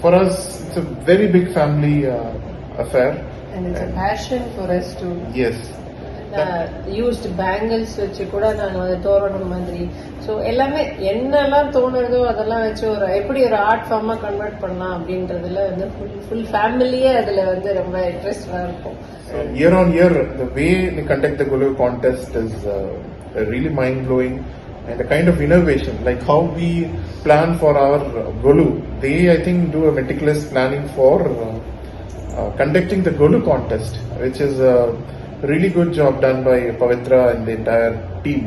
for us, it's a very big family affair. And it's a passion for us to. Yes. Used bangles வச்சு கூட நாங்கள் வந்து தோரணம் மாதிரி ஸோ எல்லாமே என்னெல்லாம் தோணுறதோ அதெல்லாம் வச்சு எப்படி ஒரு ஆர்ட் ஃபார்மா கன்வெர்ட் பண்ணலாம் அப்படின்றதுல வந்து ஃபுல் ஃபேமிலியே அதுல வந்து ரொம்ப இன்ட்ரெஸ்டா இருக்கும். Year on year, the way they conduct the Golu contest is really mind blowing, and the kind of innovation, like how we plan for our Golu, they I think do a meticulous planning for conducting the Golu contest, which is a really good job done by Pavitra and the entire team.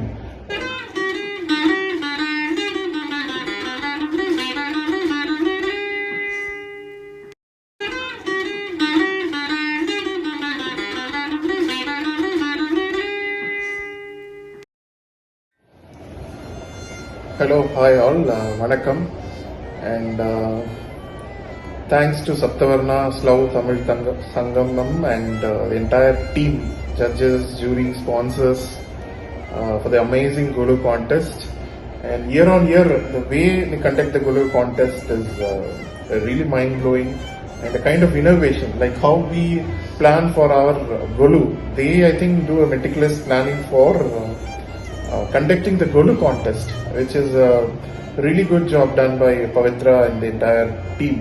Hello, hi all, Vanakkam, and thanks to Sapthavarna, Tamil Sangamam, and the entire team, judges, jury, sponsors, for the amazing Golu contest. And year on year, the way they conduct the Golu contest is really mind blowing, and the kind of innovation, like how we plan for our Golu, they I think do a meticulous planning for conducting the Golu contest, which is a really good job done by Pavitra and the entire team.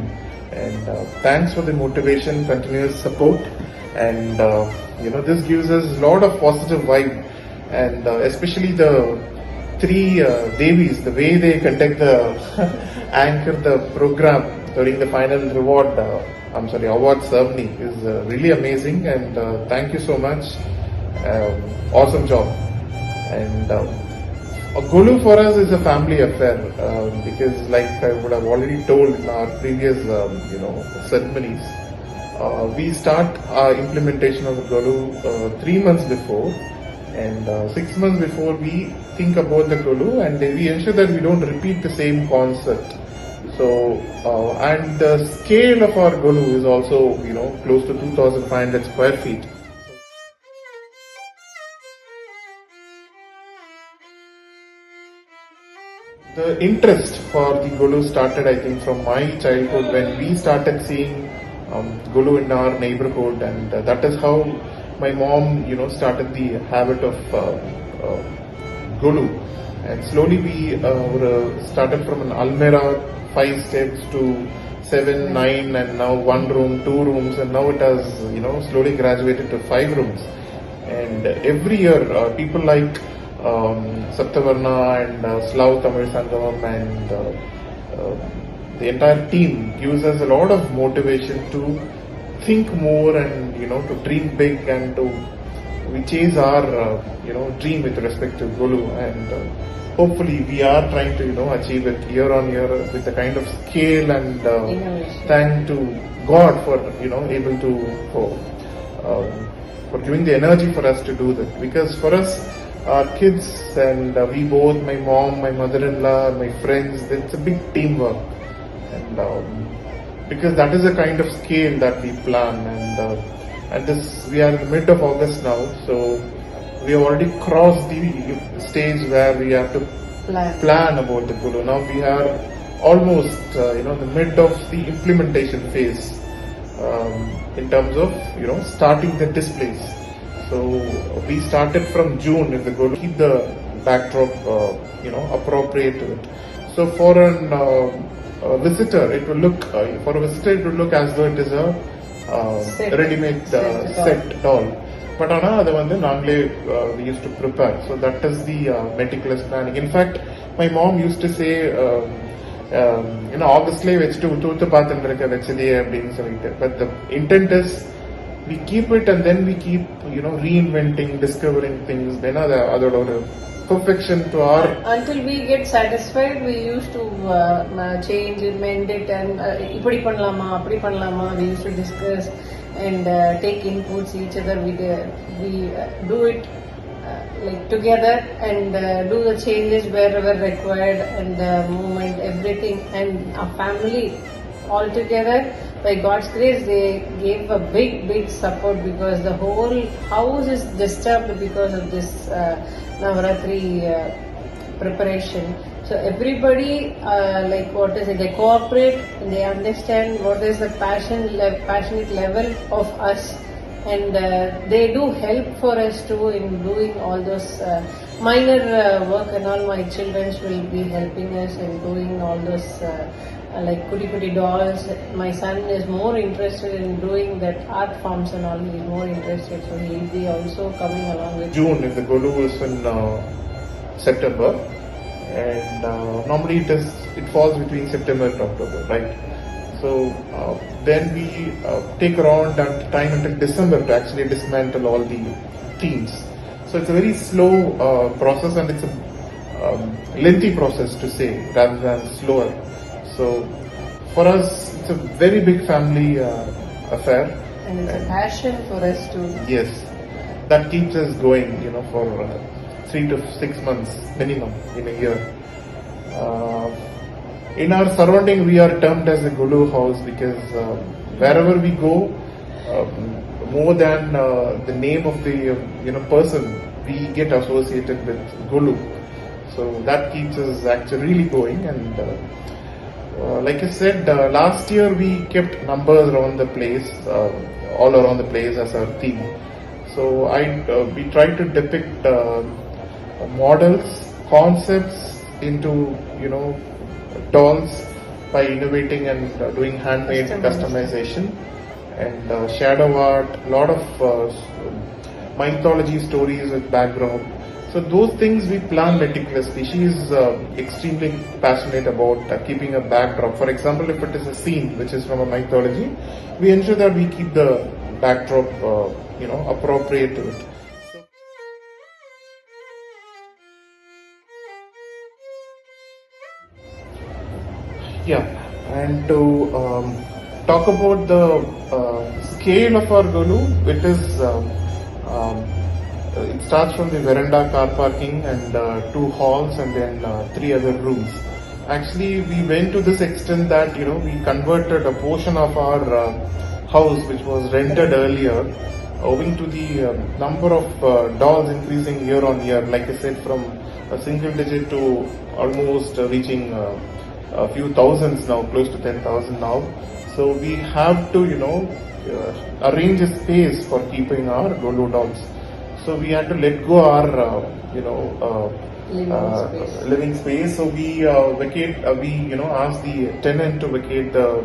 And thanks for the motivation, continuous support, and this gives us a lot of positive vibe, and especially the three Devis, the way they conduct the anchor the program during the final award ceremony is really amazing, and thank you so much. Awesome job. And Golu for us is a family affair, because like I would have already told in our previous ceremonies, we start our implementation of the Golu 3 months before, and 6 months before we think about the Golu, and we ensure that we don't repeat the same concept. So and the scale of our Golu is also close to 2,500 square feet. The interest for the Golu started, I think, from my childhood when we started seeing Golu in our neighborhood, and that is how my mom, started the habit of Golu. And slowly we started from an almera, 5 steps to 7, 9, and now 1 room, 2 rooms, and now it has, slowly graduated to 5 rooms. And every year, people like Sapthavarna and Tamil Sangamam and the entire team gives us a lot of motivation to think more and to dream big, and to we chase our dream with respect to Golu, and hopefully we are trying to achieve it year on year with the kind of scale, and thank to God for able to for giving the energy for us to do that, because for us, our kids and we both, my mom, my mother-in-law, my friends, it's a big teamwork, and because that is the kind of scale that we plan, and this we are in the mid of August now, so we have already crossed the stage where we have to plan about the Golu. Now we are almost the mid of the implementation phase, in terms of starting the displays. So we started from June if the Golu, keep the backdrop appropriate to it. So for a visitor, it will look as though it is a ready-made set doll. But we used to prepare. So that is the meticulous planning. In fact, my mom used to say, Augustலயே வச்சிட்டு ஊத்து பாத்துட்டு வச்சதே அப்படின்னு சொல்லிட்டு. But the intent is we keep it, and then we keep reinventing, discovering things. Then adoda oru perfection to our, until we get satisfied, we used to change it, mend it, and ipdi pannalama apdi pannalama, we used to discuss and take inputs each other. We do it like together, and do the changes wherever required, and the movement, everything, and our family all together. By God's grace, they gave a big support, because the whole house is disturbed because of this Navarathri preparation. So everybody, like what is it? They cooperate and they understand what is the passionate level of us, and they do help for us too in doing all those minor work, and all my children will be helping us in doing all those like kuti dolls. My son is more interested in doing that art forms and all. He is more interested, so he will be also coming along with June, if the Golu is in September, and normally it falls between September and October, right? So then we take around time until December to actually dismantle all the themes. So it's a very slow process, and it's a lengthy process to say rather than slower. So for us, it's a very big family affair. and it's a passion for us to. Yes, that keeps us going, for 3 to 6 months minimum in a year. In our surrounding, we are termed as a Golu house because wherever we go, more than the name of the person, we get associated with Golu. So that keeps us actually really going. And like I said, last year we kept numbers around the place, all around the place as our theme. So we tried to depict models, concepts into dolls by innovating and doing handmade customization and shadow art, a lot of mythology stories with background. So those things we plan meticulously. She is extremely passionate about keeping a backdrop. For example, if it is a scene which is from a mythology, we ensure that we keep the backdrop appropriate to it. Yeah, and to talk about the scale of our Golu, it starts from the veranda, car parking, and 2 halls, and then 3 other rooms. Actually, we went to this extent that we converted a portion of our house, which was rented earlier, owing to the number of dolls increasing year on year. Like I said, from a single digit to almost reaching a few thousands now, close to 10,000 now. So we have to, arrange a space for keeping our Golu dolls. So we had to let go our, living space. So we asked the tenant to vacate the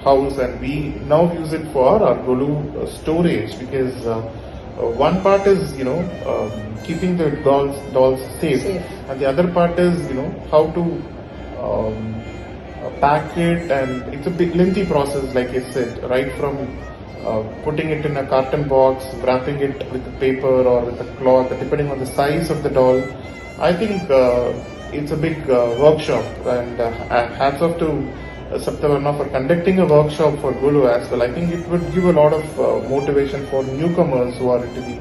house, and we now use it for our Golu storage, because one part is, keeping the dolls safe, and the other part is, how to pack it, and it's a big lengthy process, like I said, right from putting it in a carton box, wrapping it with a paper or with a cloth, depending on the size of the doll. I think it's a big workshop, and hats off to Sapthavarna for conducting a workshop for Golu as well. I think it would give a lot of motivation for newcomers who are into the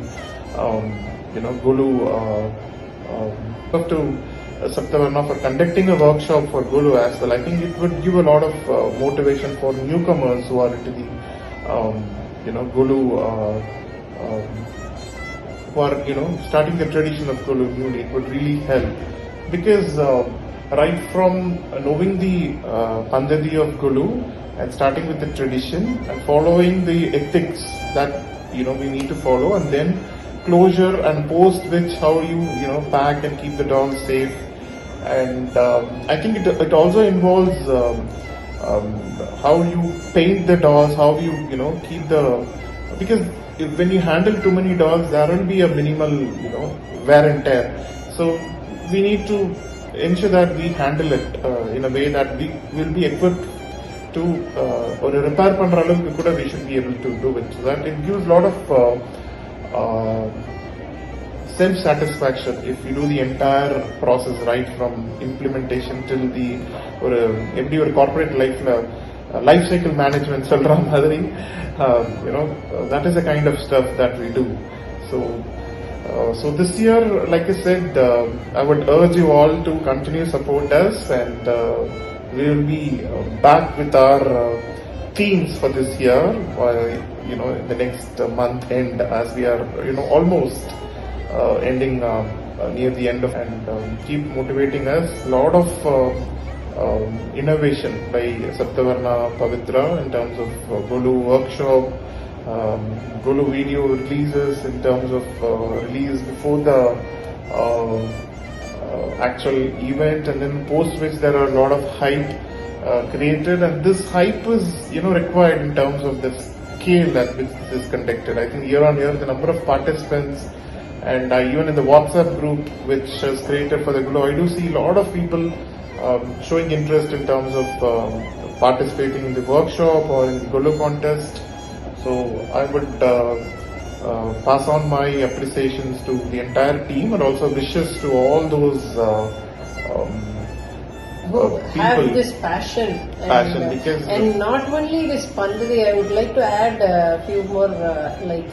Golu. Up to Sapthavarna for conducting a workshop for Golu as well. I think it would give a lot of motivation for newcomers who are into the Golu, who are starting the tradition of Golu newly. It would really help, because right from knowing the Pandadi of Golu and starting with the tradition and following the ethics that we need to follow, and then closure and post which how you pack and keep the dolls safe. And I think it also involves how you paint the dolls, how you keep the, because when you handle too many dolls, there will be a minimal wear and tear. So we need to ensure that we handle it in a way that we will be equipped to or repair பண்ற அளவுக்கு கூட we should be able to do it, so that it gives a lot of self-satisfaction if you do the entire process right from implementation till the எப்படி ஒரு corporate life cycle management சொல்ற மாதிரி that is the kind of stuff that we do. So this year, like I said, I would urge you all to continue support us, and we will be back with our themes for this year in the next month end, as we are almost ending near the end of and keep motivating us. A lot of innovation by Sapthavarna Pavitra in terms of Golu workshop, Golu video releases in terms of release before the actual event, and then post which there are a lot of hype created, and this hype is required in terms of the scale at which this is conducted. I think year on year the number of participants, and even in the WhatsApp group which is created for the Golu, I do see a lot of people showing interest in terms of participating in the workshop or in the Golu contest. So I would pass on my appreciations to the entire team, and also wishes to all those who have people. this passion Because and not only this Pandadi, I would like to add a few more like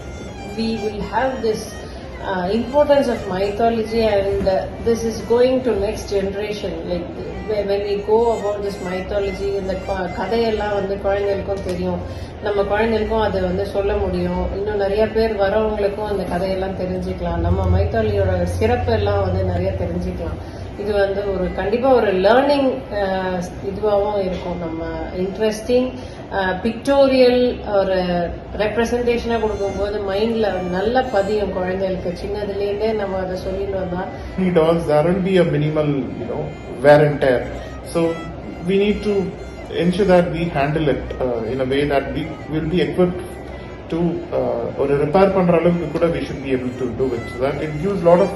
we will have this importance of mythology, and this is going to next generation. Like when we go about this mythology, இந்த கதையெல்லாம் வந்து குழந்தைகளுக்கும் தெரியும், நம்ம குழந்தைகளுக்கும் அதை வந்து சொல்ல முடியும், இன்னும் நிறைய பேர் வரவங்களுக்கும் அந்த கதையெல்லாம் தெரிஞ்சுக்கலாம், நம்ம மைத்தாலியோட சிறப்பு எல்லாம் வந்து நிறைய தெரிஞ்சுக்கலாம். இது வந்து ஒரு கண்டிப்பா ஒரு லேர்னிங் இதுவாகவும் இருக்கும். நம்ம இன்ட்ரெஸ்டிங் பிக்டோரியல் ஒரு ரெப்ரசன்டேஷனா கொடுக்கும்போது மைண்ட்ல நல்ல பதியும் குழந்தைகளுக்கு. சின்னதுலேருந்தே நம்ம அதை சொல்லிட்டு வந்தா there will be a minimal wear and tear, so we need to ensure that we handle it in a way that we will be equipped to or repair பண்ற அளவுக்கு கூட we should be able to do it, so that it gives a lot of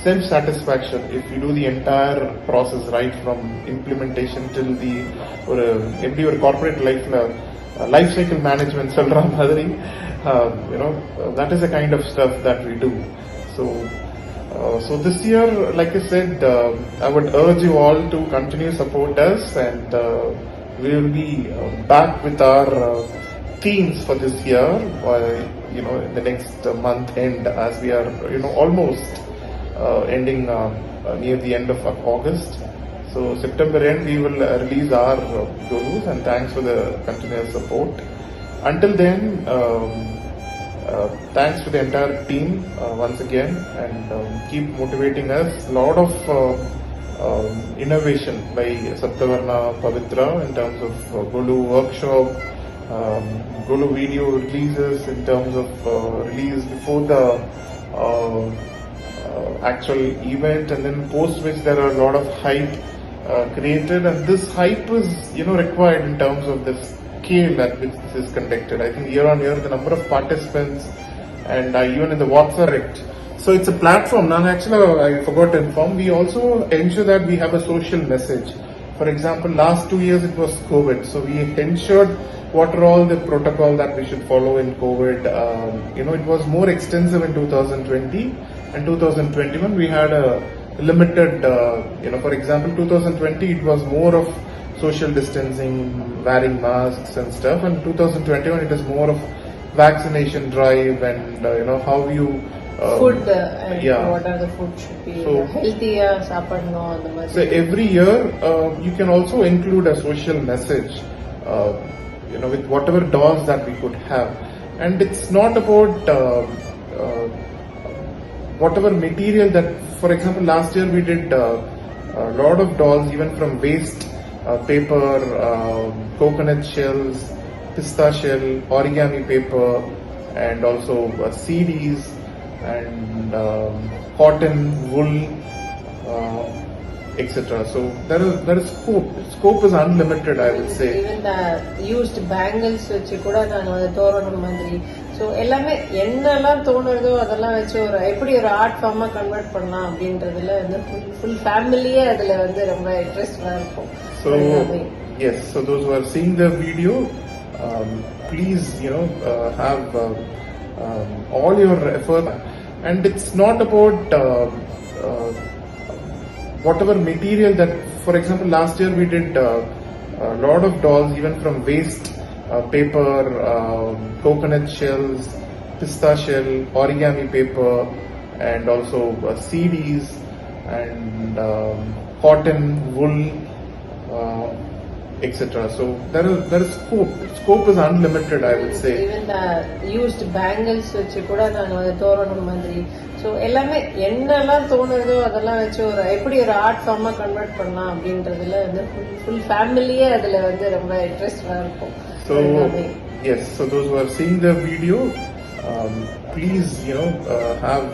self-satisfaction if you do the entire process right from implementation till the எப்படி ஒரு corporate lifeல life cycle management சொல்ற மாதிரி that is the kind of stuff that we do. So this year, like I said, I would urge you all to continue support us, and we will be back with our themes for this year in the next month end, as we are almost ending near the end of August. So September end we will release our golus, and thanks for the continuous support. Until then, thanks to the entire team once again, and keep motivating us. Lot of innovation by Sapthavarna Pavitra in terms of Golu workshop, Golu video releases in terms of release before the actual event, and then post which there are a lot of hype created, and this hype is required in terms of the scale at which this is conducted. I think year on year the number of participants, and even in the WhatsApp. So it's a platform. Now actually I forgot to inform, we also ensure that we have a social message. For example, last 2 years it was COVID, so we ensured what are all the protocol that we should follow in COVID. It was more extensive in 2020 and 2021. We had a limited, for example, 2020 it was more of social distancing, wearing masks and stuff, and 2021 it is more of vaccination drive, and how you food and what are the food should be healthier சாப்பிடணும் அந்த மாதிரி. So every year you can also include a social message with whatever dolls that we could have, and it's not about whatever material that, for example, last year we did a lot of dolls even from waste paper, coconut shells, pista shell, origami paper, and also CDs, and cotton, wool, etc. So there is scope. Scope is unlimited, I would say. Even the used bangles வச்சு கூட நான் அதை தோரணம் மாதிரி, so எல்லாமே என்னெல்லாம் தோணுறதோ அதெல்லாம் வச்சு எப்படி ஒரு ஆர்ட் ஃபார்மா கன்வெர்ட் பண்ணலாம் அப்படின்றதுல வந்து ஃபுல் ஃபேமிலியே அதுல வந்து ரொம்ப இன்ட்ரெஸ்டா இருக்கும். So yes, so those who are seeing the video, please have all your effort, and it's not about whatever material that, for example, last year we did a lot of dolls even from waste paper, coconut shells, pista shell, origami paper, and also CDs, and cotton, wool, etc. So there is scope. Scope is unlimited, I would say. Even the used bangles வச்சு கூட நாங்க வந்து தோரணம் மாதிரி so எல்லாமே என்னெல்லாம் தோணுதோ அதெல்லாம் வச்சு எப்படி ஒரு ஆர்ட் ஃபார்மா கன்வெர்ட் பண்ணலாம் அப்படின்றதுல வந்து ஃபுல் ஃபேமிலியே அதுல வந்து ரொம்ப இன்ட்ரெஸ்டா இருக்கும். So yes, so those who are seeing the video, please have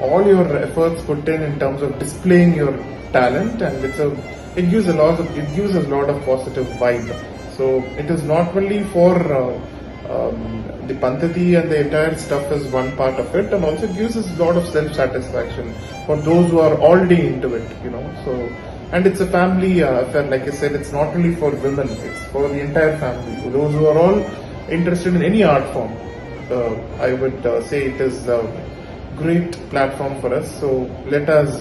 all your efforts put in terms of displaying your talent, and it gives a lot of positive vibe. So it is not only for the Pantati and the entire stuff is one part of it, and also gives us a lot of self-satisfaction for those who are already into it, So, and it's a family affair, like I said, it's not only for women, it's for the entire family. Those who are all interested in any art form, I would say it is a great platform for us. So let us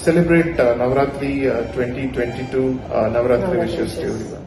celebrate Navarathri 2022 Navarathri wishes to everyone.